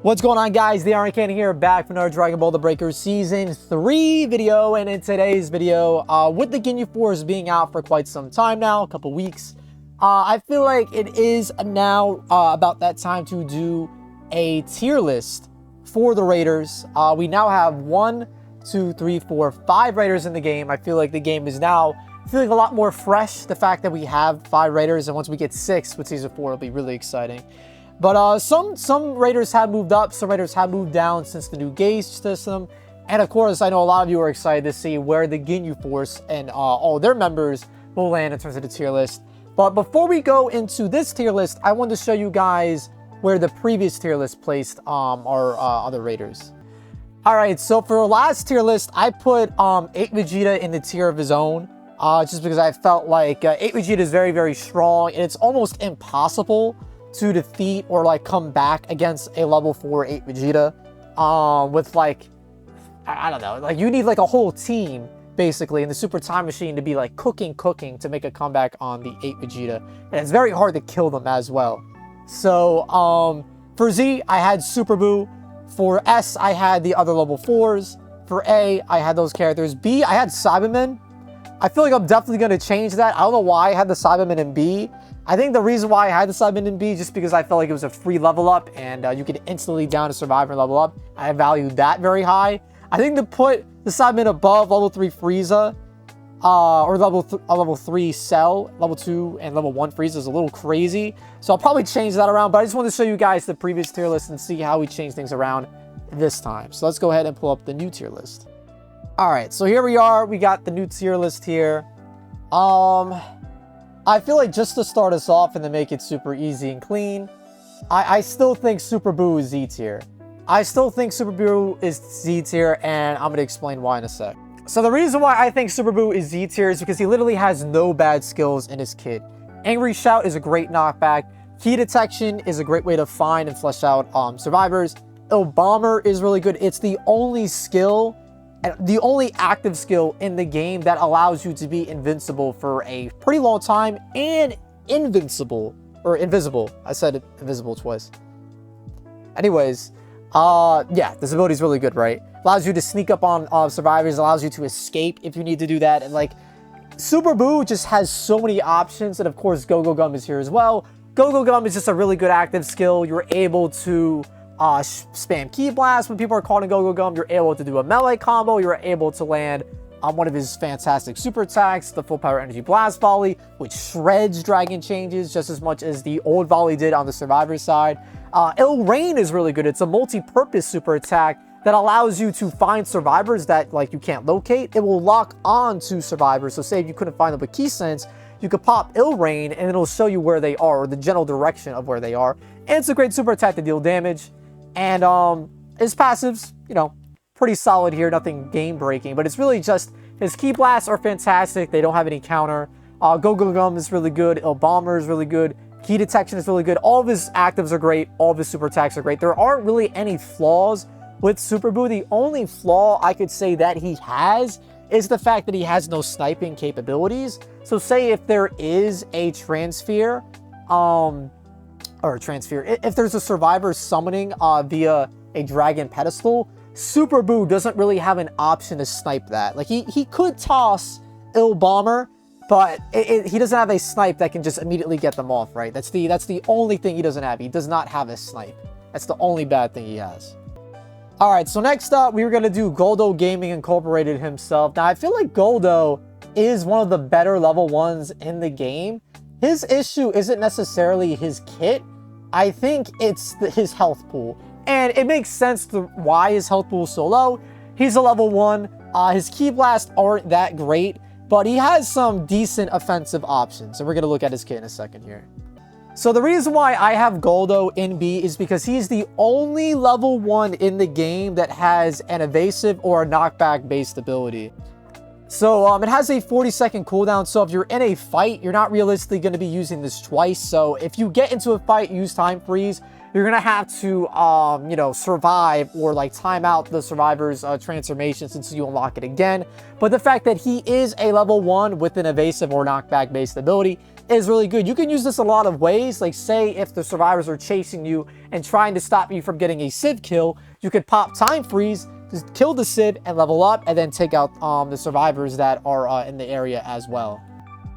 What's going on, guys? The Ironcane here, back for another Dragon Ball The Breaker Season 3 video. And in today's video, with the Ginyu Force being out for quite some time now, a couple weeks, I feel like it is now about that time to do a tier list for the Raiders. We now have 1, 2, 3, 4, 5 Raiders in the game. I feel like the game is now feeling a lot more fresh. The fact that we have 5 Raiders, and once we get 6 with Season 4, it'll be really exciting. But some Raiders have moved up, some Raiders have moved down since the new gauge system. And of course, I know a lot of you are excited to see where the Ginyu Force and all their members will land in terms of the tier list. But before we go into this tier list, I wanted to show you guys where the previous tier list placed our other Raiders. Alright, so for the last tier list, I put 8 Vegeta in the tier of his own. Just because I felt like 8 Vegeta is very, very strong, and it's almost impossible to defeat or like come back against a level 4 8 Vegeta with like, I don't know, like you need like a whole team basically in the Super Time Machine to be like cooking to make a comeback on the 8 Vegeta, and it's very hard to kill them as well. So for Z, I had Super Buu. For S, I had the other level 4s. For A, I had those characters. B, I had Saibaman. I feel like I'm definitely going to change that. I don't know why I had the Saibaman in B. I think the reason why I had the Saibaman in B is just because I felt like it was a free level up, and you could instantly down a survivor and level up. I valued that very high. I think to put the Saibaman above level 3 Frieza, or level 3 Cell, level 2 and level 1 Frieza is a little crazy. So I'll probably change that around, but I just wanted to show you guys the previous tier list and see how we change things around this time. So let's go ahead and pull up the new tier list. Alright, so here we are. We got the new tier list here. I feel like just to start us off and to make it super easy and clean, I still think Super Buu is Z tier. I still think Super Buu is Z tier, and I'm going to explain why in a sec. So the reason why I think Super Buu is Z tier is because he literally has no bad skills in his kit. Angry Shout is a great knockback. Key Detection is a great way to find and flesh out survivors. Il Bomber is really good. It's the only skill, the only active skill in the game that allows you to be invincible for a pretty long time, and invisible. I said invisible twice. Anyways, yeah, this ability is really good, right? Allows you to sneak up on survivors, allows you to escape if you need to do that. And like, Super Buu just has so many options. And of course, Go Gum is here as well. Go Gum is just a really good active skill. You're able to spam Ki Blast when people are caught in Go Gum. You're able to do a melee combo. You're able to land on one of his fantastic super attacks, the Full Power Energy Blast Volley, which shreds Dragon Changes just as much as the old volley did on the survivor side. Il Rain is really good. It's a multi-purpose super attack that allows you to find survivors that like you can't locate. It will lock on to survivors. So say if you couldn't find them with Ki Sense, you could pop Il Rain and it'll show you where they are, or the general direction of where they are. And it's a great super attack to deal damage. And his passives, you know, pretty solid here, nothing game breaking, but it's really just his Ki Blasts are fantastic. They don't have any counter. Go Gum is really good. Il Bomber is really good. Key Detection is really good. All of his actives are great. All of his super attacks are great. There aren't really any flaws with Super Buu. The only flaw I could say that he has is the fact that he has no sniping capabilities. So say if there is a transfer, if there's a survivor summoning via a dragon pedestal, Super Buu doesn't really have an option to snipe that. Like he could toss Il Bomber, but he doesn't have a snipe that can just immediately get them off, right? That's the only thing he doesn't have. He does not have a snipe. That's the only bad thing he has. Alright, so next up, we were going to do Guldo Gaming Incorporated himself. Now, I feel like Guldo is one of the better level 1s in the game. His issue isn't necessarily his kit. I think it's his health pool. And it makes sense to why his health pool is so low. He's a level 1. His Ki Blasts aren't that great, but he has some decent offensive options. And we're going to look at his kit in a second here. So the reason why I have Guldo in B is because he's the only level 1 in the game that has an evasive or a knockback based ability. So it has a 40-second cooldown, so if you're in a fight, you're not realistically going to be using this twice. So if you get into a fight, use Time Freeze, you're going to have to, you know, survive or like time out the survivor's transformation since you unlock it again. But the fact that he is a level 1 with an evasive or knockback based ability is really good. You can use this a lot of ways. Like, say if the survivors are chasing you and trying to stop you from getting a Civ kill, you could pop Time Freeze, just kill the Civ and level up, and then take out the survivors that are in the area as well.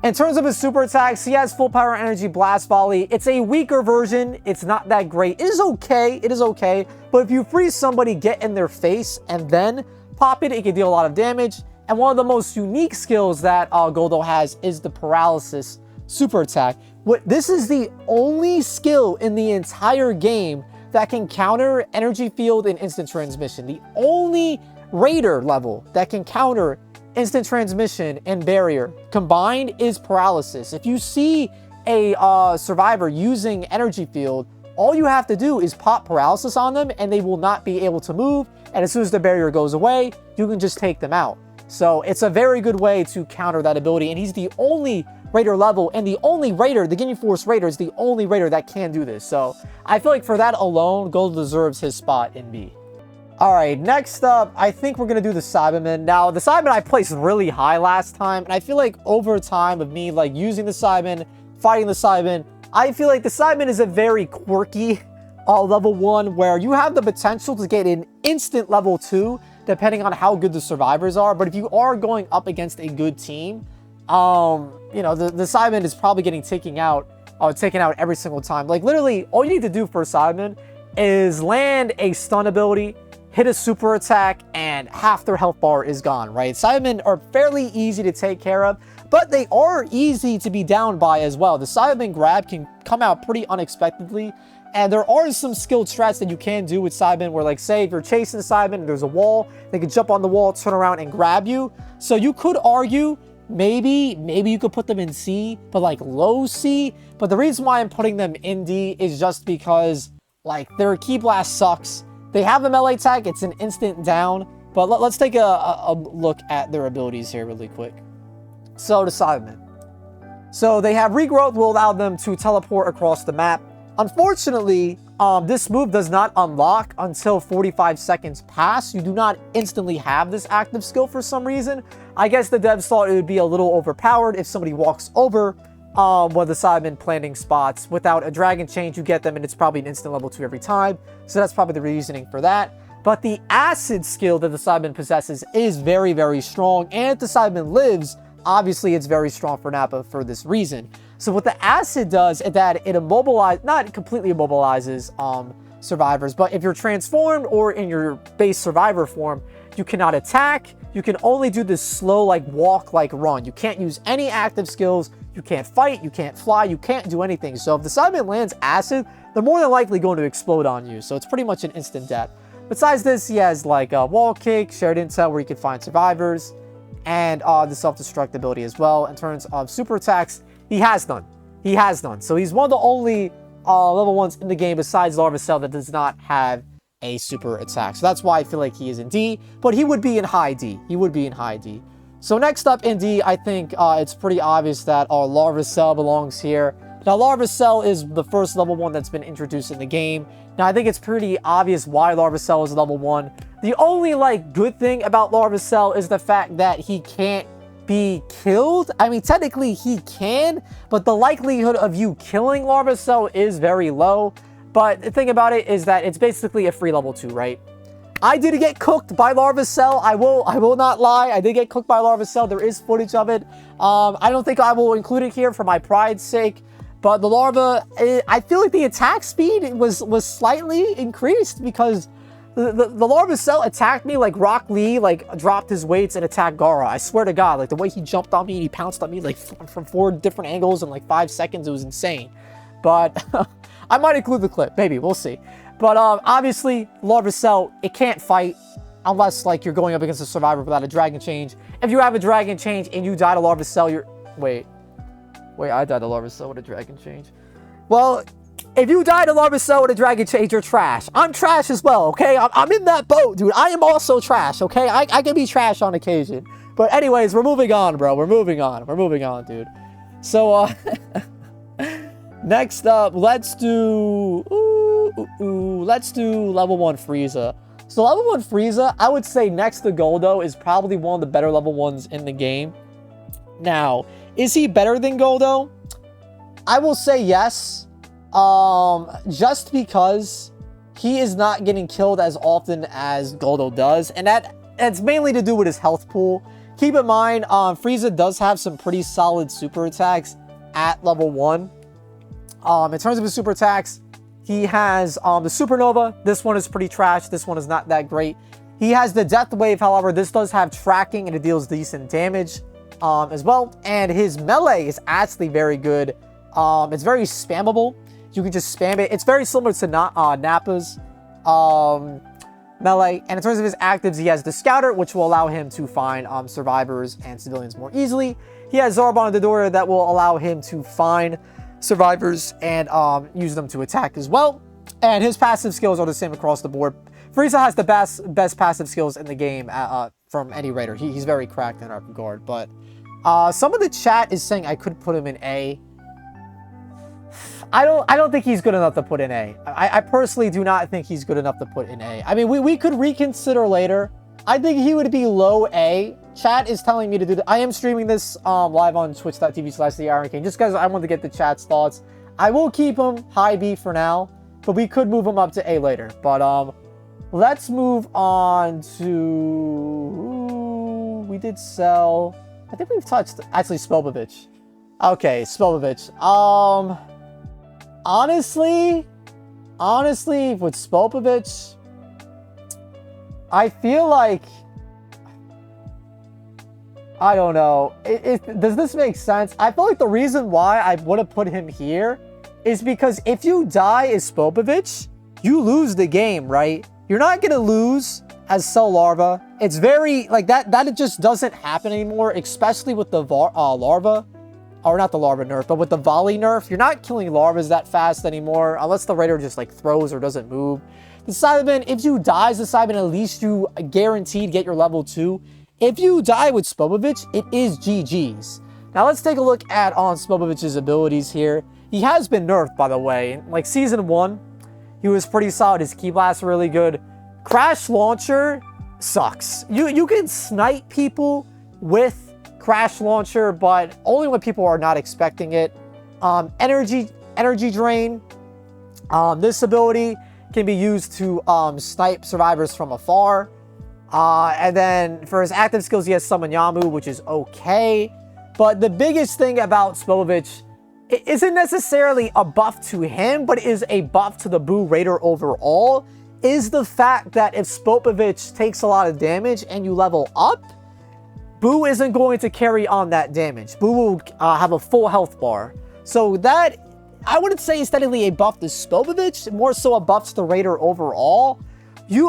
In terms of his super attacks, he has full power energy blast volley. It's a weaker version. It's not that great. It is okay. It is okay. But if you freeze somebody, get in their face, and then pop it, it can deal a lot of damage. And one of the most unique skills that Guldo has is the paralysis super attack. This is the only skill in the entire game that can counter energy field and instant transmission. The only raider level that can counter instant transmission and barrier combined is paralysis. If you see a survivor using energy field, all you have to do is pop paralysis on them and they will not be able to move. And as soon as the barrier goes away, you can just take them out. So it's a very good way to counter that ability. And he's the only raider level, and the only raider, the Ginyu Force raider, is the only raider that can do this. So I feel like for that alone, Guldo deserves his spot in B. All right, next up, I think we're going to do the Saibaman. Now, the Saibaman I placed really high last time, and I feel like over time of me like using the Saibaman, fighting the Saibaman, I feel like the Saibaman is a very quirky level 1 where you have the potential to get an instant level 2 depending on how good the survivors are. But if you are going up against a good team, you know, the Saibaman is probably getting taken out every single time. Like literally, all you need to do for a Saibaman is land a stun ability, hit a super attack, and half their health bar is gone, right? Saibaman are fairly easy to take care of, but they are easy to be down by as well. The Saibaman grab can come out pretty unexpectedly, and there are some skilled strats that you can do with Saibaman where, like, say if you're chasing the Saibaman and there's a wall, they can jump on the wall, turn around, and grab you. So you could argue maybe you could put them in C, but like low C. But the reason why I'm putting them in D is just because, like, their Ki Blast sucks. They have the melee tag, it's an instant down, but let's take a look at their abilities here really quick. So the Saibaman. So they have regrowth, will allow them to teleport across the map. Unfortunately, this move does not unlock until 45 seconds pass. You do not instantly have this active skill for some reason. I guess the devs thought it would be a little overpowered if somebody walks over one of the Saibaman planting spots. Without a dragon change, you get them and it's probably an instant level 2 every time. So that's probably the reasoning for that. But the acid skill that the Saibaman possesses is very, very strong. And if the Saibaman lives, obviously it's very strong for Nappa for this reason. So what the acid does is that it immobilizes, not completely immobilizes survivors, but if you're transformed or in your base survivor form, you cannot attack. You can only do this slow, like walk, like run. You can't use any active skills. You can't fight, you can't fly, you can't do anything. So if the Saibaman lands acid, they're more than likely going to explode on you. So it's pretty much an instant death. Besides this, he has like a wall kick, shared intel where you can find survivors, and the self-destruct ability as well. In terms of super attacks, he has none. He has none. So he's one of the only level 1s in the game besides Larva Cell that does not have a super attack. So that's why I feel like he is in D, but he would be in high D. He would be in high D. So next up in D, I think it's pretty obvious that Larva Cell belongs here. Now, Larva Cell is the first level 1 that's been introduced in the game. Now, I think it's pretty obvious why Larva Cell is level 1. The only, like, good thing about Larva Cell is the fact that he can't be killed. I mean, technically he can, but the likelihood of you killing Larva Cell is very low. But the thing about it is that it's basically a free level 2, right? I did get cooked by Larva Cell. I will not lie. I did get cooked by Larva Cell. There is footage of it. I don't think I will include it here for my pride's sake. But the larva, I feel like the attack speed was slightly increased because the Larva Cell attacked me like Rock Lee, like dropped his weights and attacked Gaara. I swear to God, like the way he jumped on me and he pounced on me like from 4 different angles in like 5 seconds, it was insane. But I might include the clip, maybe, we'll see. But obviously, Larva Cell, it can't fight unless like you're going up against a survivor without a dragon change. If you have a dragon change and you die to Larva Cell, you're... Wait, I died to Larva Cell with a dragon change. Well, if you die to Larva Cell with a dragon change, you're trash. I'm trash as well, okay? I'm in that boat, dude. I am also trash, okay? I can be trash on occasion. But anyways, we're moving on, bro. We're moving on, dude. So, next up, let's do... let's do level 1 Frieza. So level 1 Frieza, I would say next to Guldo, is probably one of the better level 1s in the game. Now, is he better than Guldo? I will say yes. Just because he is not getting killed as often as Guldo does. And that's mainly to do with his health pool. Keep in mind, Frieza does have some pretty solid super attacks at level 1. In terms of his super attacks, he has the Supernova. This one is pretty trash. This one is not that great. He has the Death Wave, however, this does have tracking and it deals decent damage as well. And his melee is actually very good. It's very spammable. You can just spam it. It's very similar to Nappa's melee. And in terms of his actives, he has the Scouter, which will allow him to find survivors and civilians more easily. He has Zarbon the Dora that will allow him to find survivors and use them to attack as well. And his passive skills are the same across the board. Frieza has the best passive skills in the game from any raider. He's very cracked in that regard. But some of the chat is saying I could put him in A. I don't think he's good enough to put in A. I personally do not think he's good enough to put in A. I mean, we could reconsider later. I think he would be low A. Chat is telling me to do that. I am streaming this live on twitch.tv/Ironcane just because I want to get the chat's thoughts. I will keep him high B for now, but we could move him up to A later. But let's move on to... We did Cell. I think we've touched... Actually, Spopovich. Okay, Spopovich. Honestly, with Spopovich, I feel like... I don't know. Does this make sense? I feel like the reason why I would have put him here is because if you die as Spopovich, you lose the game, right? You're not going to lose as Cell Larva. It's very, like, that it just doesn't happen anymore, especially with the Larva. Or not the Larva nerf, but with the Volley nerf. You're not killing Larvas that fast anymore, unless the Raider just, like, throws or doesn't move. The Saibaman, if you die as the Saibaman, at least you guaranteed get your level 2. If you die with Spopovich, it is GG's. Now let's take a look at Spopovich's abilities here. He has been nerfed, by the way. In, like, Season 1, he was pretty solid. His Ki Blast really good. Crash Launcher sucks. You can snipe people with Crash Launcher, but only when people are not expecting it. Energy Drain. This ability can be used to snipe survivors from afar. And then for his active skills, he has Summon Yamu, which is okay. But the biggest thing about Spopovich isn't necessarily a buff to him, but is a buff to the Buu Raider overall, is the fact that if Spopovich takes a lot of damage and you level up, Buu isn't going to carry on that damage. Buu will have a full health bar. So that, I wouldn't say is technically a buff to Spopovich, more so a buff to the Raider overall.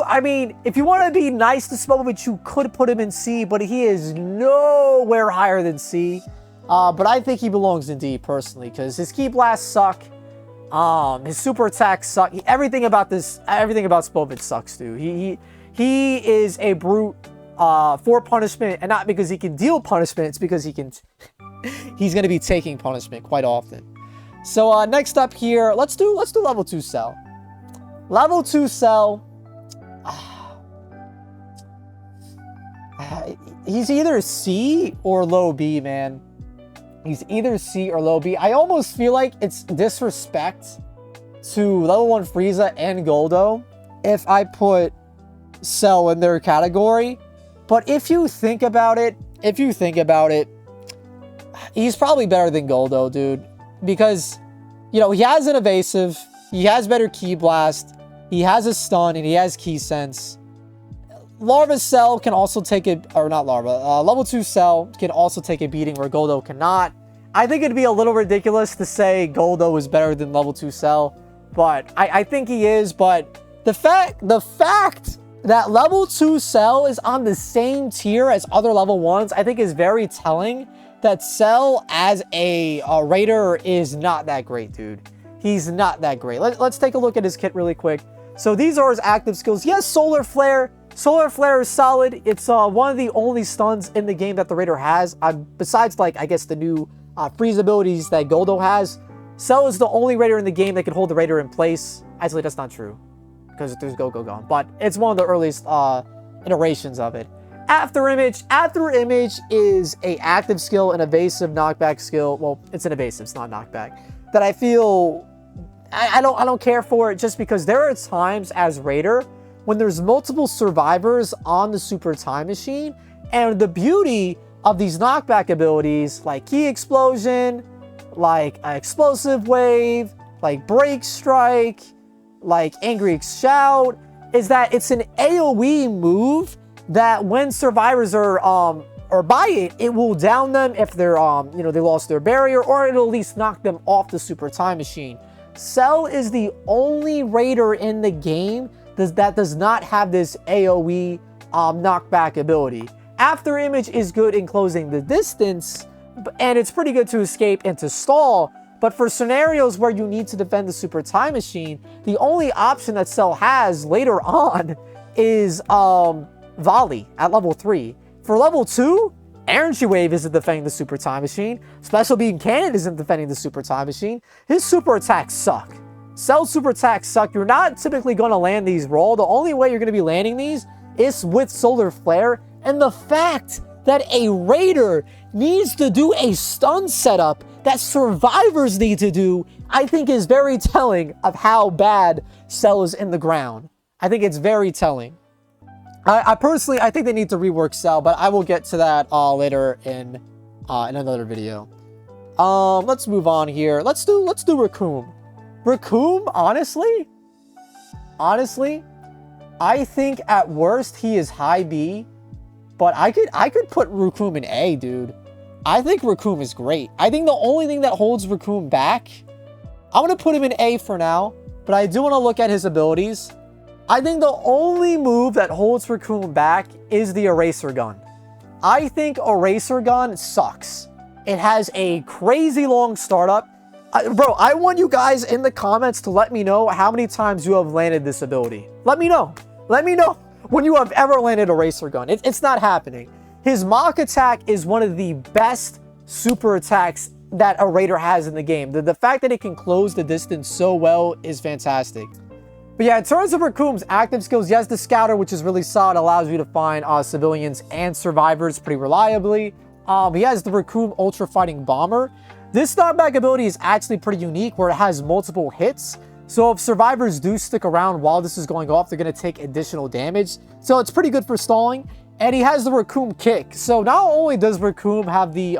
I mean, if you want to be nice to Spopovich, you could put him in C, but he is nowhere higher than C. But I think he belongs in D, personally, because his Ki Blasts suck. His super attacks suck. Everything about Spopovich sucks, dude. He is a brute for punishment, and not because he can deal punishment, it's because he's going to be taking punishment quite often. So next up here, let's do level 2 Cell. Level 2 Cell. He's either C or low B, man. He's either C or low B. I almost feel like it's disrespect to level 1 Frieza and Guldo if I put Cell in their category. But if you think about it, he's probably better than Guldo, dude. Because, you know, he has an evasive, he has better Ki Blast, he has a stun, and he has Ki Sense. Larva Cell can also take it, or not Larva, level 2 Cell can also take a beating where Guldo cannot. I think it'd be a little ridiculous to say Guldo is better than level 2 Cell, but I think he is. But the fact that level 2 Cell is on the same tier as other level 1s, I think is very telling that Cell as a Raider is not that great, dude. He's not that great. Let's take a look at his kit really quick. So these are his active skills. Yes, Solar Flare. Solar Flare is solid. It's one of the only stuns in the game that the Raider has. Besides, like, I guess the new freeze abilities that Guldo has. Cell is the only Raider in the game that can hold the Raider in place. Actually, that's not true, because there's Goku gone. But it's one of the earliest iterations of it. After Image is a active skill, an evasive knockback skill. Well, it's an evasive, it's not knockback. that I feel I don't care for it, just because there are times as Raider when there's multiple survivors on the Super Time Machine, and the beauty of these knockback abilities like Key Explosion, like Explosive Wave, like Break Strike, like Angry Shout, is that it's an AoE move that when survivors are by it, it will down them if they're you know, they lost their barrier, or it'll at least knock them off the Super Time Machine. Cell is the only Raider in the game that does not have this AoE knockback ability. After Image is good in closing the distance, and it's pretty good to escape and to stall, but for scenarios where you need to defend the Super Time Machine, the only option that Cell has later on is Volley at level 3. For level 2, Energy Wave isn't defending the Super Time Machine. Special Beam Cannon isn't defending the Super Time Machine. His super attacks suck. Cell's super attacks suck. You're not typically going to land these raw. The only way you're going to be landing these is with Solar Flare. And the fact that a Raider needs to do a stun setup that survivors need to do, I think is very telling of how bad Cell is in the ground. I think it's very telling. I personally, I think they need to rework Cell, but I will get to that later in another video. Let's move on here. Let's do Recoom. Recoom, honestly, I think at worst he is high B, but I could put Recoom in A, dude. I think Recoom is great. I think the only thing that holds Recoom back, I'm gonna put him in A for now, but I do want to look at his abilities. I think the only move that holds Recoom back is the Eraser Gun. I think Eraser Gun sucks. It has a crazy long startup. Bro, I want you guys in the comments to let me know how many times you have landed this ability. Let me know. Let me know when you have ever landed Eraser Gun. It's not happening. His Mach attack is one of the best super attacks that a Raider has in the game. The fact that it can close the distance so well is fantastic. But yeah, in terms of Recoom's active skills, yes, the Scouter, which is really solid, allows you to find civilians and survivors pretty reliably. He has the Recoom Ultra Fighting Bomber. This knockback ability is actually pretty unique, where it has multiple hits. So if survivors do stick around while this is going off, they're going to take additional damage. So it's pretty good for stalling. And he has the Recoom Kick. So not only does Recoom have the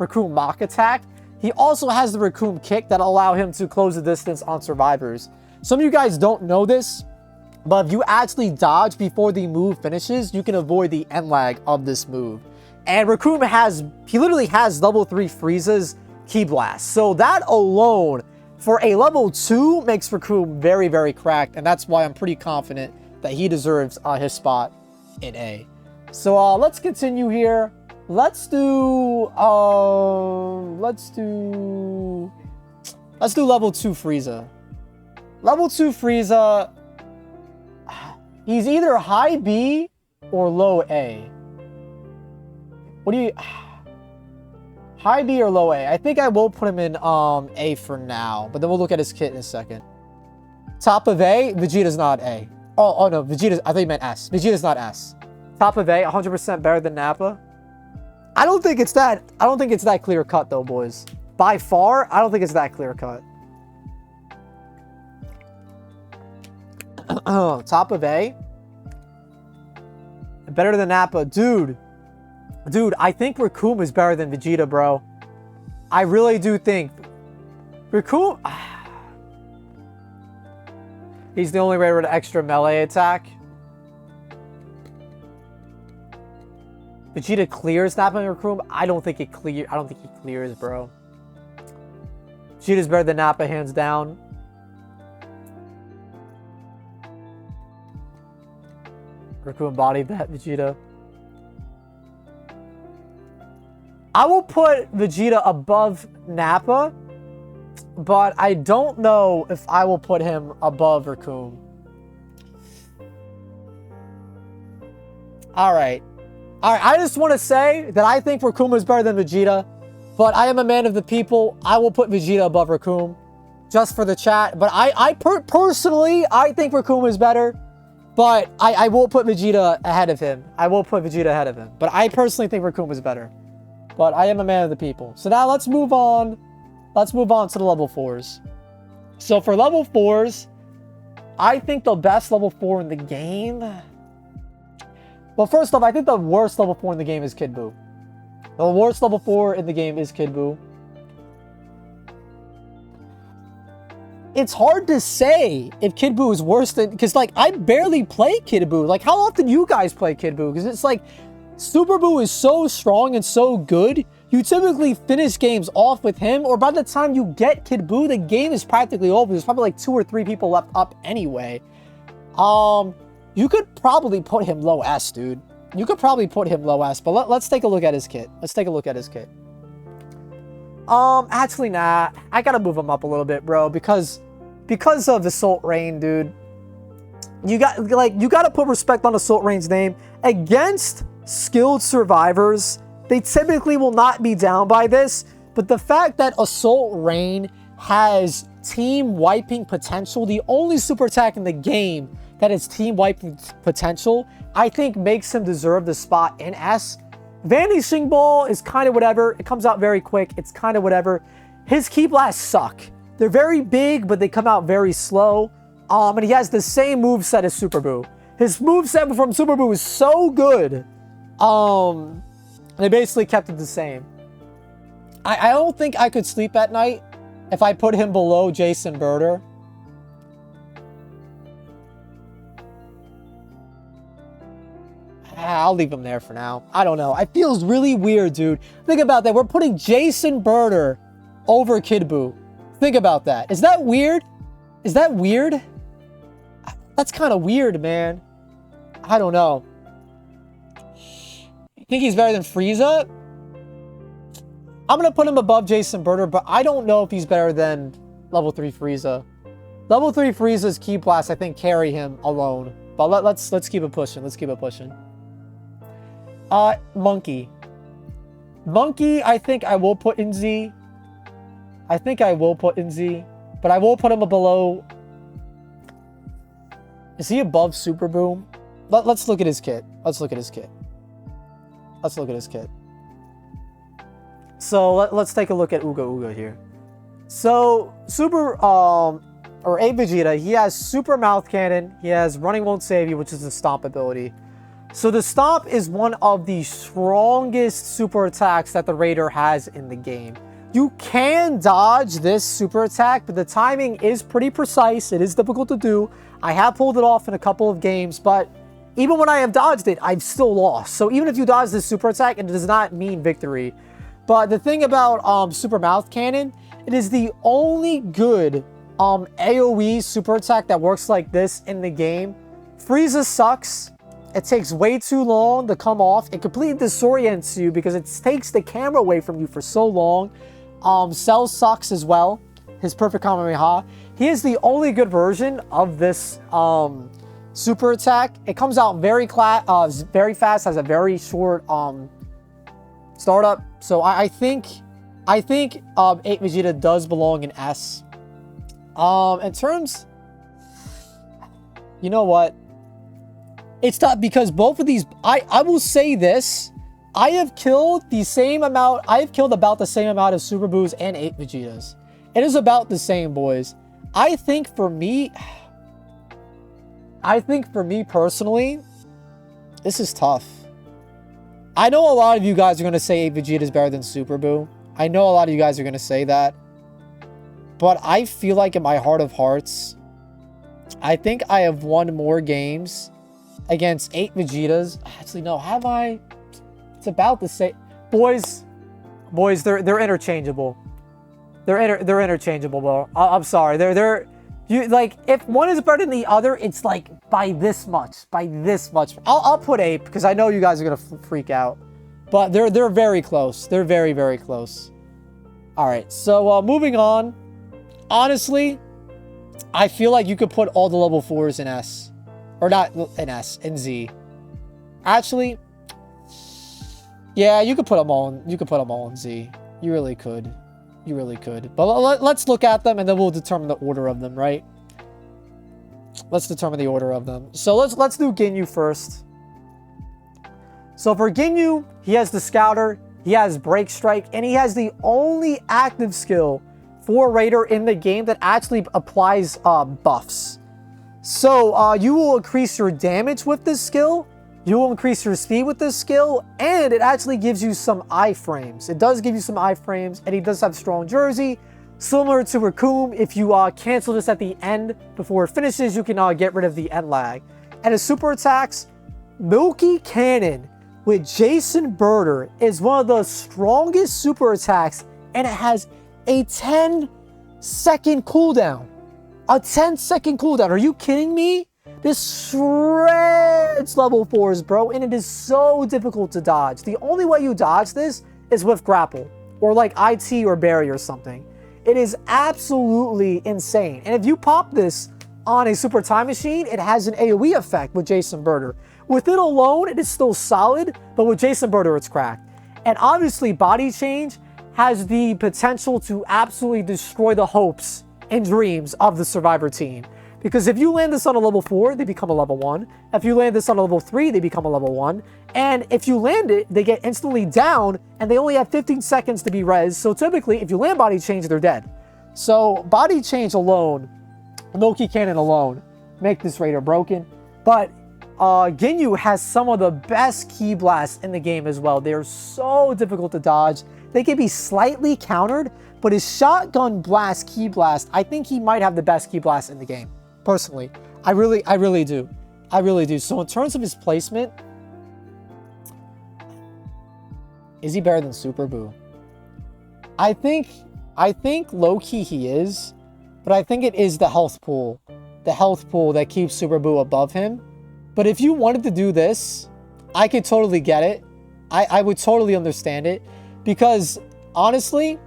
Recoom Mach attack, he also has the Recoom Kick that allow him to close the distance on survivors. Some of you guys don't know this, but if you actually dodge before the move finishes, you can avoid the end lag of this move. And Recoom he literally has level 3 Frieza's Ki Blast. So that alone, for a level 2, makes Recoom very, very cracked. And that's why I'm pretty confident that he deserves his spot in A. So let's continue here. Let's do level 2 Frieza. Level 2 Frieza, he's either high B or low A. What do you... High B or low A? I think I will put him in A for now, but then we'll look at his kit in a second. Top of A, Vegeta's not A. Oh no, Vegeta's... I thought you meant S. Vegeta's not S. Top of A, 100% better than Nappa. I don't think it's that clear cut though, boys. By far, I don't think it's that clear cut. Top of A. Better than Nappa. Dude, I think Recoom is better than Vegeta, bro. I really do think. Recoom... He's the only Raider with an extra melee attack. Vegeta clears Nappa and Recoom. I don't think he clears, bro. Vegeta's better than Nappa, hands down. Recoom bodied that Vegeta. I will put Vegeta above Nappa, but I don't know if I will put him above Recoom. Alright, I just want to say that I think Recoom is better than Vegeta, but I am a man of the people. I will put Vegeta above Recoom, just for the chat. But personally, I think Recoom is better, but I will put Vegeta ahead of him. But I personally think Recoom is better. But I am a man of the people. So now let's move on. let's move on to the level 4s. So for level 4s, I think the best level 4 in the game... Well, first off, I think the worst level 4 in the game is Kid Buu. The worst level 4 in the game is Kid Buu. It's hard to say if Kid Buu is worse than... Because, like, I barely play Kid Buu. Like, how often do you guys play Kid Buu? Because it's like, Super Buu is so strong and so good, you typically finish games off with him, or by the time you get Kid Buu, the game is practically over. There's probably like 2 or 3 people left up anyway. You could probably put him low S, dude. You could probably put him low S, but let's take a look at his kit. Let's take a look at his kit. Actually, nah. I gotta move him up a little bit, bro, because of Assault Rain, dude. You gotta put respect on Assault Rain's name. Against skilled survivors, they typically will not be down by this, but the fact that Assault Rain has team wiping potential, the only super attack in the game that has team wiping potential, I think makes him deserve the spot in S. Vanishing Ball is kind of whatever. It comes out very quick. It's kind of whatever. His Key Blasts suck. They're very big, but they come out very slow. And he has the same moveset as Super Buu. His moveset from Super Buu is so good. They basically kept it the same. I don't think I could sleep at night if I put him below Jason Birder. I'll leave him there for now. I don't know. It feels really weird, dude. Think about that. We're putting Jason Birder over Kid Buu. Think about that. Is that weird? Is that weird? That's kind of weird, man. I don't know. You think he's better than Frieza? I'm going to put him above Jason Birder, but I don't know if he's better than level 3 Frieza. Level 3 Frieza's Key Blast, I think, carry him alone. But let's keep it pushing. Let's keep it pushing. Monkey. Monkey, I think I will put in Z. I think I will put in Z. But I will put him below. Is he above Super Buu? Let's look at his kit. Let's look at his kit. Let's look at his kit. So let's take a look at Uga Uga here. So or 8 Vegeta, he has Super Mouth Cannon. He has Running Won't Save You, which is the Stomp ability. So the Stomp is one of the strongest super attacks that the Raider has in the game. You can dodge this super attack, but the timing is pretty precise. It is difficult to do. I have pulled it off in a couple of games, but even when I have dodged it, I've still lost. So even if you dodge this super attack, it does not mean victory. But the thing about Super Mouth Cannon, it is the only good AoE super attack that works like this in the game. Frieza sucks. It takes way too long to come off. It completely disorients you because it takes the camera away from you for so long. Cell sucks as well. His Perfect Kamehameha. He is the only good version of this super attack. It comes out very fast, has a very short startup. So I think 8 Vegeta does belong in S. In terms, you know what? It's tough because both of these, I will say this, I have killed the same amount, I have killed about the same amount of Super Buus and 8 Vegetas. It is about the same, boys. I think for me personally, this is tough. I know a lot of you guys are going to say 8 Vegeta is better than Super Buu. I know a lot of you guys are going to say that. But I feel like in my heart of hearts, I think I have won more games against 8 Vegetas. Actually, no, have I? It's about the same. Boys, they're interchangeable. They're interchangeable, bro. I'm sorry. You like, if one is better than the other, it's like by this much. By this much. I'll put 8 because I know you guys are gonna freak out. But they're very close. They're very, very close. All right. So moving on. Honestly, I feel like you could put all the level 4s in S. Or not in S, in Z. Actually, yeah, you could put them all in Z. You really could. You really could. But let's look at them and then we'll determine the order of them, right? Let's determine the order of them. So let's do Ginyu first. So for Ginyu, he has the Scouter, he has Break Strike, and he has the only active skill for Raider in the game that actually applies buffs. So you will increase your damage with this skill, you will increase your speed with this skill, and it actually gives you some iframes. It does give you some iframes, and he does have strong jersey. Similar to Recoom, if you cancel this at the end before it finishes, you can get rid of the end lag. And his super attacks, Milky Cannon with Jason Birder is one of the strongest super attacks, and it has a 10-second cooldown. A 10-second cooldown. Are you kidding me? This shreds level 4s, bro, and it is so difficult to dodge. The only way you dodge this is with grapple, or like IT or barrier or something. It is absolutely insane. And if you pop this on a Super Time Machine, it has an AoE effect with Jason Birder. With it alone, it is still solid, but with Jason Birder, it's cracked. And obviously, Body Change has the potential to absolutely destroy the hopes and dreams of the Survivor team. Because if you land this on a level 4, they become a level 1. If you land this on a level 3, they become a level 1. And if you land it, they get instantly down, and they only have 15 seconds to be res. So typically, if you land Body Change, they're dead. So Body Change alone, Milky Cannon alone, make this Raider broken. But Ginyu has some of the best Ki Blasts in the game as well. They're so difficult to dodge. They can be slightly countered, but his Shotgun Blast Ki Blast, I think he might have the best Ki Blast in the game. Personally, I really do. I really do. So in terms of his placement, is he better than Super Buu? I think low-key he is, but I think it is the health pool. The health pool that keeps Super Buu above him. But if you wanted to do this, I could totally get it. I would totally understand it. Because, honestly,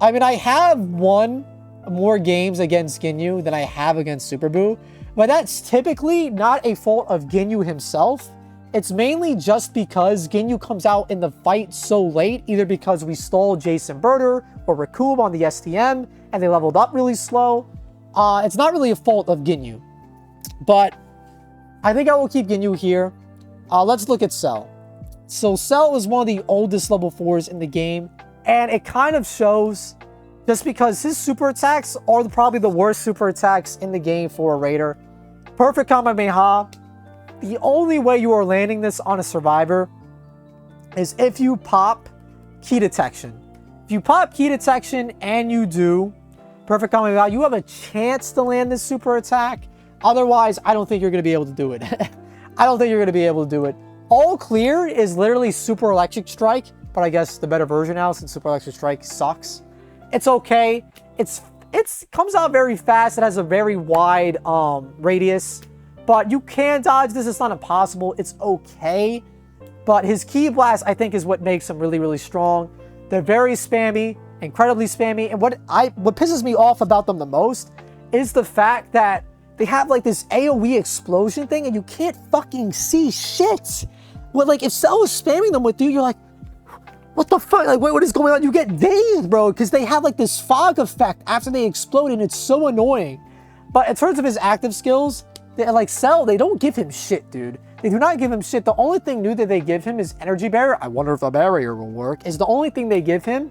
I mean, I have won more games against Ginyu than I have against Super Buu, but that's typically not a fault of Ginyu himself. It's mainly just because Ginyu comes out in the fight so late, either because we stole Jason Birder or Recoom on the STM and they leveled up really slow. It's not really a fault of Ginyu, but I think I will keep Ginyu here. Let's look at Cell. So Cell is one of the oldest level 4s in the game, and it kind of shows just because his super attacks are probably the worst super attacks in the game for a Raider. Perfect Kamehameha. The only way you are landing this on a Survivor is if you pop Key Detection. If you pop Key Detection and you do Perfect Kamehameha, you have a chance to land this super attack. Otherwise, I don't think you're going to be able to do it. I don't think you're going to be able to do it. All Clear is literally Super Electric Strike, but I guess the better version now since Super Electric Strike sucks. It's okay. It comes out very fast. It has a very wide radius, but you can dodge this. It's not impossible. It's okay. But his Ki Blast, I think, is what makes him really, really strong. They're very spammy, incredibly spammy. And what pisses me off about them the most is the fact that they have like this AoE explosion thing and you can't fucking see shit. Well, like if Cell is spamming them with you, you're like, what the fuck? Like, wait, what is going on? You get dazed, bro, because they have like this fog effect after they explode, and it's so annoying. But in terms of his active skills, like Cell, they don't give him shit, dude. They do not give him shit. The only thing new that they give him is Energy Barrier. I wonder if a barrier will work. Is the only thing they give him.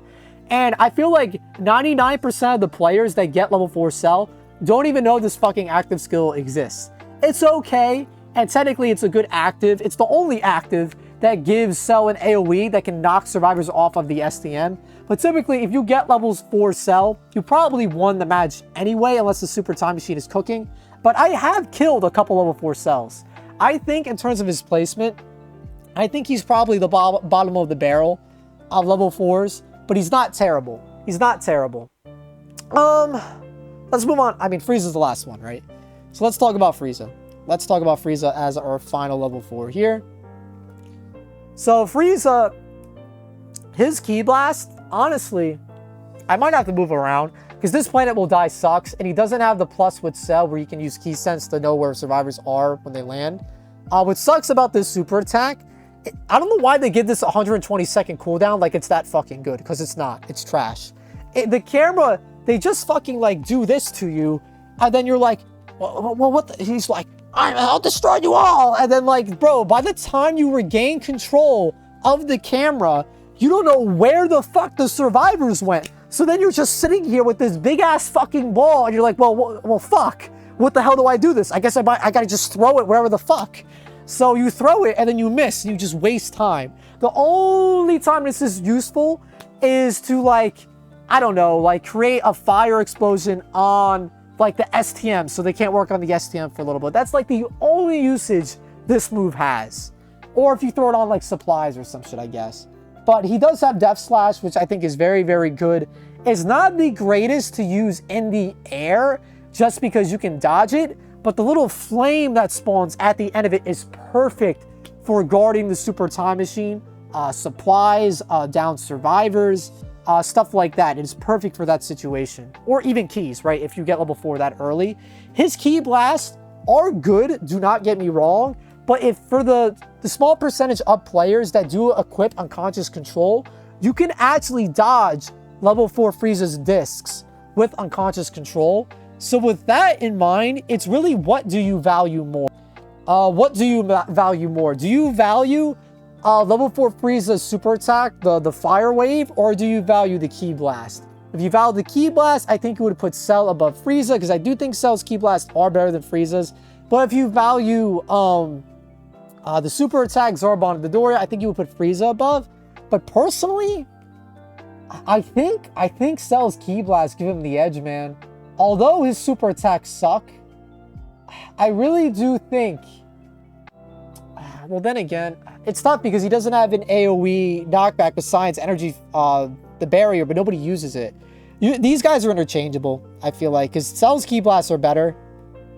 And I feel like 99% of the players that get level 4 Cell don't even know this fucking active skill exists. It's okay, and technically it's a good active. It's the only active that gives Cell an AoE that can knock survivors off of the STM. But typically, if you get levels 4 Cell, you probably won the match anyway, unless the Super Time Machine is cooking. But I have killed a couple level 4 Cells. I think in terms of his placement, I think he's probably the bottom of the barrel of level 4s, but he's not terrible. He's not terrible. Let's move on. I mean, Frieza's the last one, right? So let's talk about Frieza. Let's talk about Frieza as our final level 4 here. So Frieza, his Ki Blast, honestly, I might have to move around because this planet will die sucks, and he doesn't have the plus with Cell where you can use Ki Sense to know where survivors are when they land. What sucks about this super attack, I don't know why they give this 120-second cooldown like it's that fucking good, because it's not. It's trash. The camera, they just fucking like do this to you, and then you're like, well, what the? He's like, I'll destroy you all. And then like, bro, by the time you regain control of the camera, you don't know where the fuck the survivors went. So then you're just sitting here with this big ass fucking ball, and you're like, well, fuck. What the hell do I do this? I guess I gotta just throw it wherever the fuck. So you throw it, and then you miss, and you just waste time. The only time this is useful is to, like, I don't know, like, create a fire explosion on, like, the STM, so they can't work on the STM for a little bit. That's, like, the only usage this move has. Or if you throw it on, like, supplies or some shit, I guess. But he does have Def Slash, which I think is very, very good. It's not the greatest to use in the air, just because you can dodge it. But the little flame that spawns at the end of it is perfect for guarding the Super Time Machine, supplies, down survivors, stuff like that. It is perfect for that situation. Or even keys, right? If you get level 4 that early. His Key Blasts are good, do not get me wrong. But if for the small percentage of players that do equip Unconscious Control, you can actually dodge level 4 Frieza's discs with Unconscious Control. So with that in mind, it's really what do you value more? What do you value more? Do you value level 4 Frieza's super attack, the Fire Wave, or do you value the Key Blast? If you value the Key Blast, I think you would put Cell above Frieza, because I do think Cell's Key Blast are better than Frieza's. But if you value the super attack, Zarbon and Midoriya, I think you would put Frieza above. But personally, I think Cell's Key Blast give him the edge, man. Although his super attacks suck, I really do think... Well, then again, it's tough because he doesn't have an AoE knockback besides energy, the barrier, but nobody uses it. These guys are interchangeable, I feel like, because Cell's Key Blasts are better.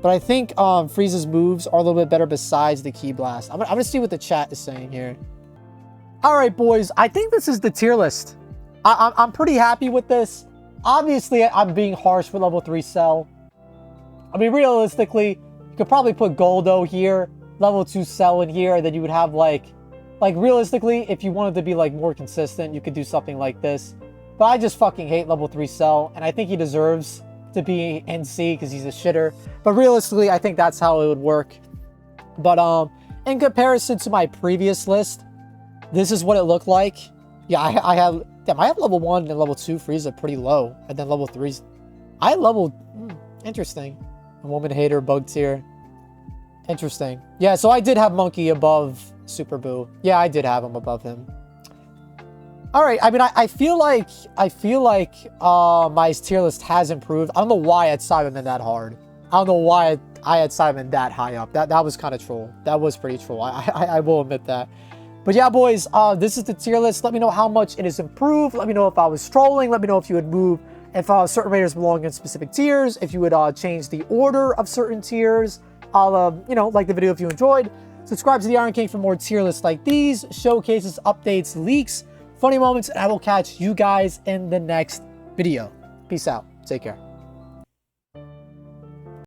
But I think Frieza's moves are a little bit better besides the Key Blast. I'm gonna see what the chat is saying here. All right, boys, I think this is the tier list. I'm pretty happy with this. Obviously, I'm being harsh with level 3 Cell. I mean, realistically, you could probably put Guldo here, level 2 Cell in here, and then you would have, like realistically, if you wanted to be, like, more consistent, you could do something like this. But I just fucking hate level 3 Cell, and I think he deserves to be NC because he's a shitter. But realistically, I think that's how it would work. But, in comparison to my previous list, this is what it looked like. Yeah, I have... Damn, I have level 1 and level 2 Frieza pretty low. And then level 3's... I leveled... interesting. A woman hater, bug tier. Interesting. Yeah, so I did have Monkey above Super Buu. Yeah, I did have him above him. Alright, I mean, I feel like my tier list has improved. I don't know why I had Saibaman that hard. I don't know why I had Saibaman that high up. That was kind of troll. That was pretty troll. I will admit that. But yeah, boys, this is the tier list. Let me know how much it has improved. Let me know if I was trolling. Let me know if you would move, if certain raiders belong in specific tiers. If you would change the order of certain tiers. I'll, you know, like the video if you enjoyed. Subscribe to the Ironcane for more tier lists like these. Showcases, updates, leaks, funny moments. And I will catch you guys in the next video. Peace out. Take care.